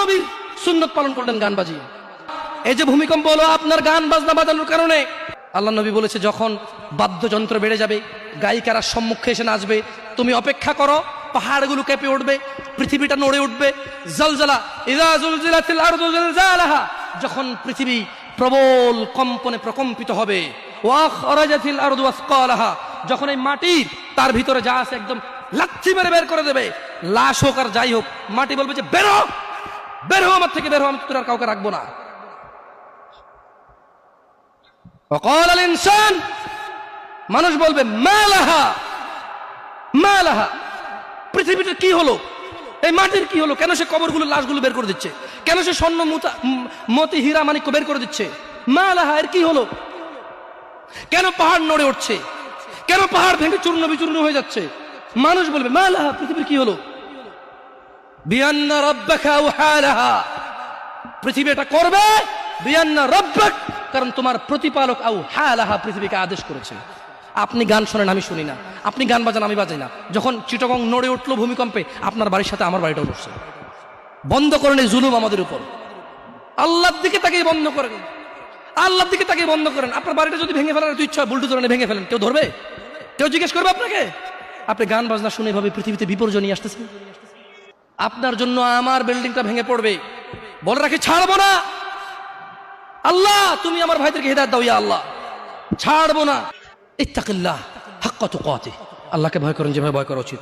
নবীর সুন্নত পালন করলেন গান বাজিয়ে। এই যে ভূমিকম্প হলো আপনার গান বাজনা বাজানোর কারণে। আল্লাহ নবী বলেছে যখন বাদ্যযন্ত্র বেড়ে যাবে, গায়িকারা সম্মুখে এসে নাচবে, তুমি অপেক্ষা করো, পাহাড়গুলো কেঁপে উঠবে, পৃথিবীটা নড়ে উঠবে। জালজালা ইযা যুলজিলাতিল আরদু জিলজালাহা, যখন পৃথিবী প্রবল কম্পনে প্রকম্পিত হবে। ওয়া আখরাজাতিল আরদু আসকালাহা, যখন এই মাটি তার ভিতরে যা আছে একদম লাথি মেরে বের করে দেবে, লাশ হোক আর যাই হোক, মাটি বলবে যে বেরো, বের হো আমার থেকে, বের হো, আমি তোর আর কাউকে রাখবো না। وقال الانسان, মানুষ বলবে মালাহা মালাহা, পৃথিবীটা কি হলো, এই মাটির কি হলো, কেন সে কবরগুলো লাশগুলো বের করে দিচ্ছে, কেন সে স্বর্ণ মতি হীরা মানিক্য বের করে দিচ্ছে, মালাহা, এর কি হলো, কেন পাহাড় নড়ে উঠছে, কেন পাহাড় ভেঙে চূর্ণ বিচূর্ণ হয়ে যাচ্ছে। মানুষ বলবে মালাহা, পৃথিবীর কি হলো, বিআন্না রাব্বাকা আওহালাহা, পৃথিবী এটা করবে, বিআন্না রাব্বাক, কারণ তোমার প্রতিপালক আওহালাহা, পৃথিবীকে আদেশ করেছে। আপনি গান শোনেন, আমি শুনি না, আপনি গান বাজান, আমি বাজাই না। যখন চিটাগং নড়ে উঠলো ভূমিকম্পে, আপনার বাড়ির সাথে আমার বাড়িটাও নড়ছে। বন্ধ করেন এই জুলুম আমাদের উপর। আল্লাহর দিকে তাকিয়ে বন্ধ করেন, আল্লাহর দিকে তাকিয়ে বন্ধ করেন। আপনার বাড়িটা যদি ভেঙে ফেলার ইচ্ছা হয়, বুলডোজার এনে ভেঙে ফেলেন, কেউ ধরবে? কেউ জিজ্ঞেস করবে আপনাকে? আপনি গান বাজনা শুনে এভাবে পৃথিবীতে বিপর্যয় নিয়ে আসতেছেন। আপনার জন্য আমার বিল্ডিংটা ভেঙে পড়বে, বলে রাখি ছাড়বো না। আল্লাহ তুমি আমার ভাইদেরকে হিদায়াত দাও, ইয়া আল্লাহ, ছাড়বো না। ইত্তাকিল্লাহ হাক্কা তুকাতিহ, আল্লাহকে ভয় করেন যেভাবে ভয় করা উচিত।